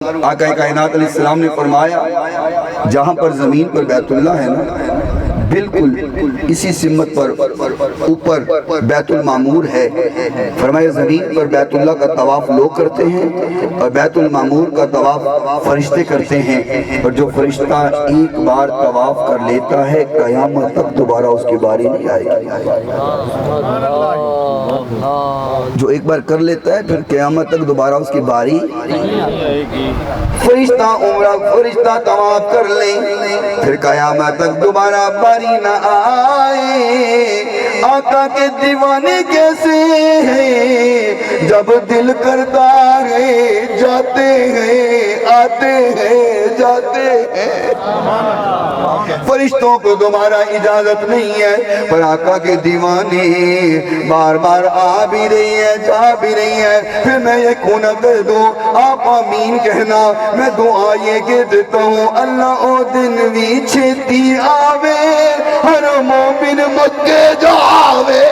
آقا کائنات علیہ السلام نے فرمایا جہاں پر زمین پر بیت اللہ ہے نا بالکل اسی سمت پر اوپر بیت المعمور ہے. فرمایا زمین پر بیت اللہ کا طواف لوگ کرتے ہیں اور بیت المعمور کا طواف فرشتے کرتے ہیں, اور جو فرشتہ ایک بار طواف کر لیتا ہے قیامت تک دوبارہ اس کی باری نہیں آئے گی. جو ایک بار کر لیتا ہے پھر قیامت تک دوبارہ اس کی باری فرشتہ عمرہ فرشتہ طواف کر لیں پھر قیامت تک دوبارہ باری نہ آئے. آقا کے دیوانے کیسے ہیں جب دل کرتا ہے جاتے ہیں آتے ہیں جاتے ہیں. فرشتوں کو دوبارہ اجازت نہیں ہے پر آقا کے دیوانے بار بار آ بھی رہی ہے جا بھی رہی ہے. پھر میں یہ کون کر دوں آپ آمین کہنا, میں دعا یہ کہ دیتا ہوں اللہ او دن بھی چھتی آوے ہر مومن مکے جاوے.